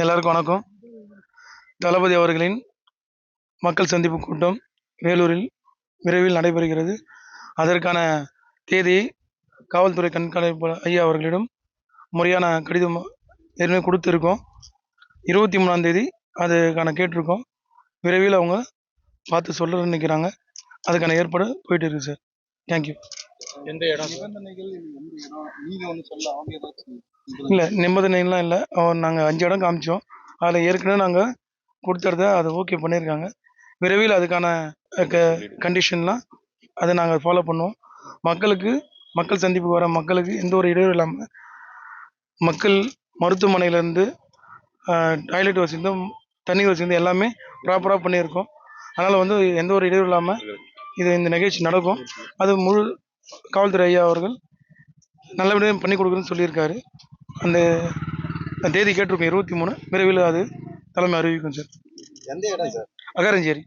எல்லாருக்கும் வணக்கம். தளபதி அவர்களின் மக்கள் சந்திப்பு கூட்டம் வேலூரில் விரைவில் நடைபெறுகிறது. அதற்கான தேதியை காவல்துறை கண்காணிப்பாளர் ஐயா அவர்களிடம் முறையான கடிதம் ஏற்கனவே கொடுத்துருக்கோம். 23ஆம் தேதி அதுக்கான கேட்டிருக்கோம். விரைவில் அவங்க பார்த்து சொல்ல நினைக்கிறாங்க. அதுக்கான ஏற்பாடு போயிட்டு இருக்கு சார். தேங்க்யூ. எந்த இடம் நிபந்தனைகள் எந்த இடம் நீங்க வந்து சொல்ல அவங்க ஏதாச்சும் இல்லை, நிபந்தனைலாம் இல்லை. நாங்கள் 5 இடம் காமிச்சோம். அதில் ஏற்கனவே நாங்கள் கொடுத்துறத அதை ஓகே பண்ணியிருக்காங்க. விரைவில் அதுக்கான கண்டிஷன்லாம் அதை நாங்கள் ஃபாலோ பண்ணுவோம். மக்கள் சந்திப்பு வர மக்களுக்கு எந்த ஒரு இடையூறு இல்லாமல் மக்கள் மருத்துவமனையிலேருந்து டாய்லெட் வசதி, தண்ணி வசதி எல்லாமே ப்ராப்பராக பண்ணியிருக்கோம். அதனால் வந்து எந்த ஒரு இடையூறு இல்லாமல் இந்த நிகழ்ச்சி நடக்கும். அது முழு காவல்துறை ஐயா அவர்கள் நல்லபடியாக பண்ணி கொடுக்குறேன்னு சொல்லியிருக்காரு. அந்த தேதி கேட்டிருக்கோம் 23. விரைவில் அது தலைமை அறிவிக்கும் சார். எந்த இடம் சார்? அகரஞ்சேரி.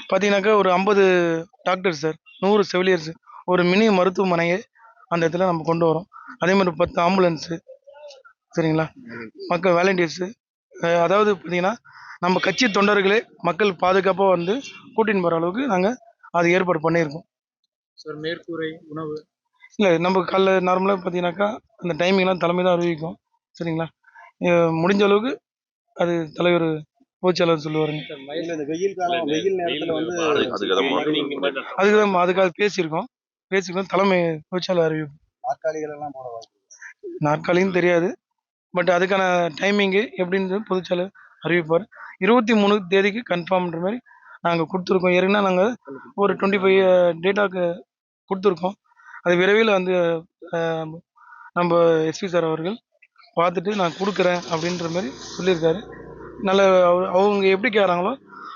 பார்த்தீங்கன்னாக்கா ஒரு 50 டாக்டர் சார், 100 செவிலியர்ஸ், ஒரு மினி மருத்துவமனையை அந்த இடத்துல நம்ம கொண்டு வரோம். அதே மாதிரி 10 ஆம்புலன்ஸு, சரிங்களா, மக்கள் வாலண்டியர்ஸு. அதாவது பார்த்தீங்கன்னா நம்ம கட்சி தொண்டர்களே மக்கள் பாதுகாப்பாக வந்து கூட்டின்னு போகிற அளவுக்கு நாங்கள் அது ஏற்பாடு பண்ணியிருக்கோம் சார். மேற்கூரை உணவு இல்லை, நம்ம காலைல நார்மலாக பார்த்தீங்கன்னாக்கா அந்த டைமிங்லாம் தலைமை தான் அறிவிக்கும். சரிங்களா, முடிஞ்ச அளவுக்கு அது தலைவர் பொதுச்செயலாளர் சொல்லுவாருங்க. இந்த வெயில் காலம், வெயில் நேரத்தில் வந்து அதுக்காக பேசியிருக்கோம். தலைமை பொதுச்செயலாளர் அறிவிக்கும். நாற்காலிகள் எல்லாம் போட வாய்ப்பு. நாற்காலின்னு தெரியாது, பட் அதுக்கான டைமிங்கு எப்படின்னு பொதுச்செயலாளர் அறிவிப்பார். 23 தேதிக்கு கன்ஃபார்ம்ன்ற மாதிரி நாங்கள் கொடுத்துருக்கோம். ஏற்கனவே நாங்கள் ஒரு 25 டேட்டாக்கு கொடுத்துருக்கோம். அது விரைவில் வந்து நம்ம எஸ்பி சார் அவர்கள் பார்த்துட்டு நான் கொடுக்குறேன் அப்படின்ற மாதிரி சொல்லியிருக்காரு. நல்ல அவங்க எப்படி கேட்குறாங்களோ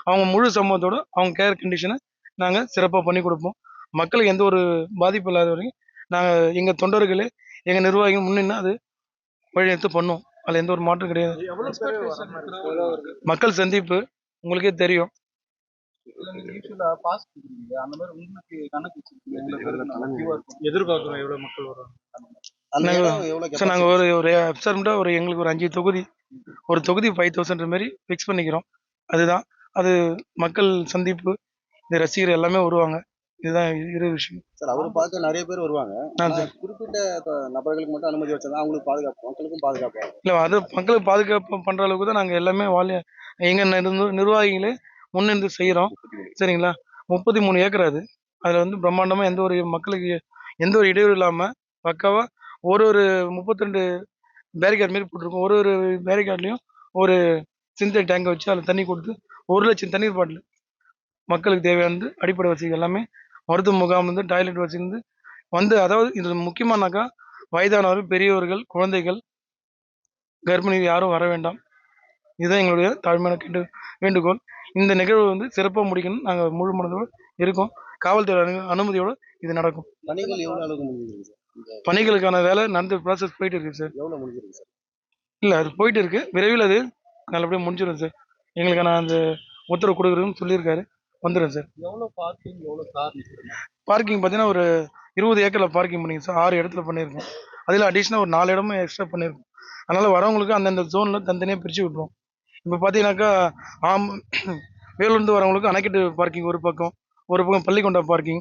அவங்க முழு சம்பவத்தோட அவங்க கேர் கண்டிஷனை நாங்கள் சிறப்பாக பண்ணி கொடுப்போம். மக்களுக்கு எந்த ஒரு பாதிப்பு இல்லாத வரைக்கும் நாங்கள் எங்கள் தொண்டர்களே எங்கள் நிர்வாகிகள் முன்னின்று அது வழிநடத்து பண்ணுவோம். அதில் எந்த ஒரு மாற்றம் கிடையாது. மக்கள் சந்திப்பு உங்களுக்கே தெரியும். எதிர்பார்க்கிறோம் எவ்வளவு மக்கள் வருவாங்க. சார் நாங்கள் ஒரு அப்சர்மெண்ட்டாக எங்களுக்கு ஒரு 5 தொகுதி, ஒரு தொகுதி 5000 மாதிரி ஃபிக்ஸ் பண்ணிக்கிறோம். அதுதான் அது மக்கள் சந்திப்பு. இந்த ரசிகர் எல்லாமே வருவாங்க. இதுதான் இரு விஷயம் சார். அவரு பார்க்க நிறைய பேர் வருவாங்க. குறிப்பிட்ட நபர்களுக்கு மட்டும் அனுமதி வச்சா அவங்களுக்கு பாதுகாப்பு, மக்களுக்கும் பாதுகாப்பு இல்லை. அது மக்களுக்கு பாதுகாப்பு பண்ணுற அளவுக்கு தான் நாங்கள் எல்லாமே எங்கள் நிர்வாகிகளே முன்னிருந்து செய்கிறோம். சரிங்களா, 33 ஏக்கர் அது. அதில் வந்து பிரம்மாண்டமாக எந்த ஒரு மக்களுக்கு எந்த ஒரு இடையூறு இல்லாமல் பக்காவாக ஒரு 32 பேரிகார்டு மாரி போட்டிருக்கோம். ஒரு பேரிகார்ட்லேயும் ஒரு சிந்தடிக் டேங்கை வச்சு அதில் தண்ணி கொடுத்து 1 லட்சம் தண்ணீர் பாட்டில் மக்களுக்கு தேவையானது அடிப்படை வசதி எல்லாமே, மருத்துவ முகாம் வந்து டாய்லெட் வசதி வந்து அதாவது இதில் முக்கியமானாக்கா வயதானவர்கள், பெரியவர்கள், குழந்தைகள், கர்ப்பிணி யாரும் வர வேண்டாம். இதுதான் எங்களுடைய தாழ்மையான வேண்டுகோள். இந்த நிகழ்வு வந்து சிறப்பாக முடிக்கணும். நாங்கள் முழு மனதோடு இருக்கோம். காவல்துறை அனுமதியோடு இது நடக்கும். பணிகள் எவ்வளவு அளவுக்கு முடிஞ்சிருக்கு? பணிகளுக்கான வேலை நடந்து ப்ராசஸ் போயிட்டு இருக்கு சார். எவ்வளவு முடிஞ்சிருக்கு சார்? இல்லை, அது போயிட்டு இருக்கு. விரைவில் அது நல்லபடியாக முடிஞ்சிடும் சார். எங்களுக்கான அந்த உத்தரவு கொடுக்குறதுன்னு சொல்லியிருக்காரு. வந்துடும் சார். எவ்வளவு பார்க்கிங், எவ்வளவு கார்? பார்க்கிங் பார்த்தீங்கன்னா ஒரு 20 ஏக்கரில் பார்க்கிங் பண்ணிங்க சார். 6 இடத்துல பண்ணியிருக்கோம். அதில் அடிஷ்னலாக ஒரு 4 இடமும் எக்ஸ்ட்ரா பண்ணியிருக்கோம். அதனால் வரவங்களுக்கு அந்தந்த ஜோனில் தனித்தனியாக பிரித்து விட்ருவோம். இப்போ பார்த்தீங்கன்னாக்கா வேலூர்லேருந்து வரவங்களுக்கு அணைக்கட்டு பார்க்கிங் ஒரு பக்கம் பள்ளிக்கொண்டா பார்க்கிங்.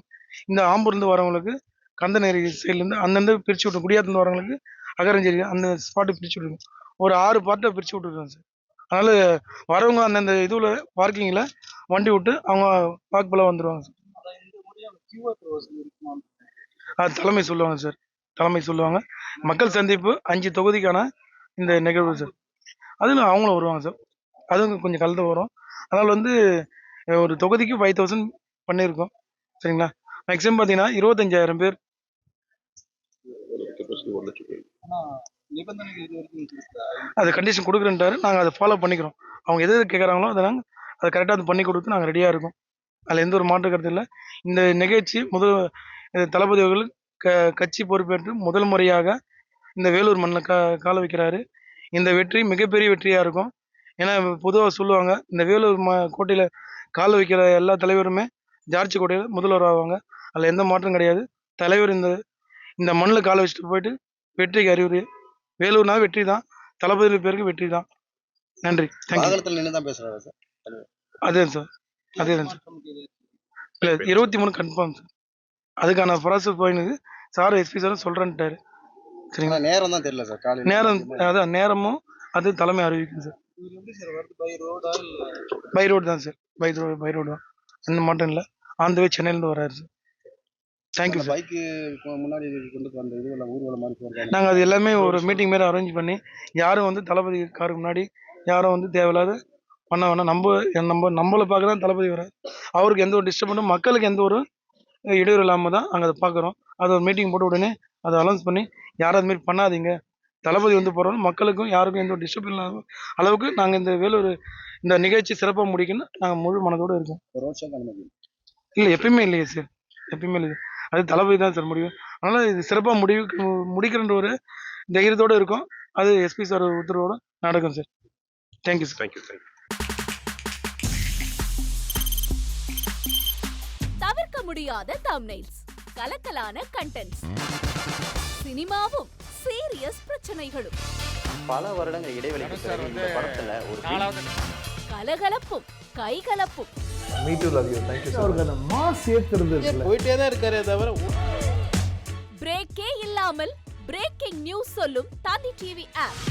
இந்த ஆம்பூர்லேருந்து வரவங்களுக்கு கந்தநேரி சைட்லேருந்து அந்தந்த பிரித்து விட்ருவோம். குடியாத்துலேருந்து வரவங்களுக்கு அகரஞ்சேரி அந்த ஸ்பாட்டு பிரித்து விட்ருவோம். ஒரு 6 பார்ட்டாக பிரித்து விட்ருக்கோம் சார். அதனால் வரவங்க அந்தந்த இதுவில் பார்க்கிங்கில் வண்டி விட்டு அவங்க வாக்குப்பெல்லாம் வந்துடுவாங்க சார். அது தலைமை சொல்லுவாங்க சார். மக்கள் சந்திப்பு 5 தொகுதிக்கான இந்த நிகழ்வு சார். அதில் அவங்களும் வருவாங்க சார். அதுவும் கொஞ்சம் கலந்து வரும். அதனால் வந்து ஒரு தொகுதிக்கு 5000 பண்ணியிருக்கோம். சரிங்களா, மேக்ஸிமம் பார்த்தீங்கன்னா 25,000 பேர். அது கண்டிஷன் கொடுக்குறேன்ட்டாரு. நாங்கள் அதை ஃபாலோ பண்ணிக்கிறோம். அவங்க எது கேட்குறாங்களோ அதை கரெக்டாக அது பண்ணி கொடுத்து நாங்கள் ரெடியாக இருக்கோம். அதில் எந்த ஒரு மாற்று கருத்து இல்லை. இந்த நிகழ்ச்சி தளபதி அவர்கள் கட்சி பொறுப்பேற்று முதல் முறையாக இந்த வேலூர் மண்ணில் கால வைக்கிறாரு. இந்த வெற்றி மிகப்பெரிய வெற்றியாக இருக்கும். ஏன்னா பொதுவாக சொல்லுவாங்க, இந்த வேலூர் கோட்டையில் கால வைக்கிற எல்லா தலைவருமே ஜார்ஜ் கோட்டையில் முதல்வர் ஆவாங்க. அதில் எந்த மாற்றம் கிடையாது. தலைவர் இந்த மண்ணில் காலை வச்சுட்டு போயிட்டு வெற்றிக்கு அறிகுறி. வேலூர்னா வெற்றி தான், தளபதி பேருக்கு வெற்றி தான். நன்றி, தேங்க்யூ. வாகனத்தில் நின்று தான் பேசுறாரு சார். அதே சார், அதே தான் சார். இல்லை 23 கன்ஃபார்ம் சார். அதுக்கான ப்ராசஸ் போயினுது. சார் எஸ்பி சாரும் சொல்கிறேன்ட்டாரு. சரிங்களா, நேரம் தான் தெரியல சார். காலையில் நேரம் அதான் நேரமும் அது தலைமை அறிவிக்கும் சார். பை ரோடு தான் சார், பை ரோடு தான், எந்த மாட்டம் இல்லை. ஆன் த வே சென்னையிலேருந்து வராரு சார். Thank you sir. பைக்கு முன்னாடி கொண்டு வந்த இது ஊர்வலம் மாதிரி போகிறாங்க. நாங்கள் அது எல்லாமே ஒரு மீட்டிங் மாரி அரேஞ்ச் பண்ணி, யாரும் வந்து தளபதி காருக்கு முன்னாடி யாரும் வந்து தேவையில்லாத பண்ண வேணாம். நம்மளை பார்க்க தான் தளபதி வராது. அவருக்கு எந்த ஒரு டிஸ்டர்பனும், மக்களுக்கு எந்த ஒரு இடையூறு இல்லாமல் தான் நாங்கள் அதை பார்க்குறோம். அதை ஒரு மீட்டிங் போட்டு உடனே அதை அனௌன்ஸ் பண்ணி, யாரும் அதுமாரி பண்ணாதீங்க, தளபதி வந்து போகிறோம், மக்களுக்கும் யாருக்கும் எந்த ஒரு டிஸ்டர்ப் இல்லாத அளவுக்கு நாங்கள் இந்த வேலூர் இந்த நிகழ்ச்சி சிறப்பாக முடிக்கணும்னு நாங்கள் முழு மனதோடு இருக்கோம். ரோட் ஷோக்கு அனுமதி இல்லை, எப்பயுமே இல்லையே சார், எப்பயுமே இல்லை. அது தளபதி தான் சார் முடியும். அதனால் இது சிறப்பாக முடிக்கிறன்ற ஒரு தைரியத்தோடு இருக்கும். அது எஸ்பி சார் உத்தரவோடு நடக்கும் சார். Thank you sir. தேங்க்யூ. தவிர்க்க முடியாத தம்ப்நெயில்ஸ், கலக்கலான கண்டென்ட்ஸ், சினிமாவும் சீரியஸ் பிரச்சனைகளும், பல வருடங்கள் இடைவெளிக்கு பிறகு இந்த படத்துல ஒரு கலகலப்பும் கைகலப்பும், போயிட்டே தான் இருக்காரே தவிர பிரேக்கே இல்லாமல் பிரேக்கிங் நியூஸ் சொல்லும் தந்தி டிவி ஆப்.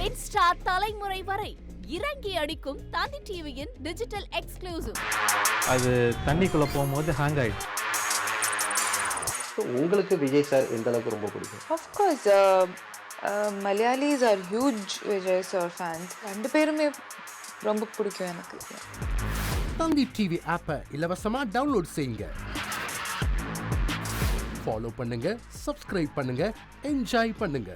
இன்ஸ்டா தலைமுறை வரை இறங்கி அடிக்கும் தந்தி டிவியின் டிஜிட்டல் எக்ஸ்க்ளூசிவ். அது தண்ணிக்குள்ள போகும்போது ஹேங் ஆயிடுச்சு. உங்களுக்கு விஜய் சார் எந்த அளவுக்கு ரொம்ப பிடிக்கும்? Of course, Malayalis are huge Vijay sir fans. ரெண்டு பேருமே ரொம்ப பிடிக்கும் எனக்கு. தந்தி டிவி ஆப்பை இலவசமா டவுன்லோட் செய்யுங்க. ஃபாலோ பண்ணுங்க, சப்ஸ்கிரைப் பண்ணுங்க, என்ஜாய் பண்ணுங்க.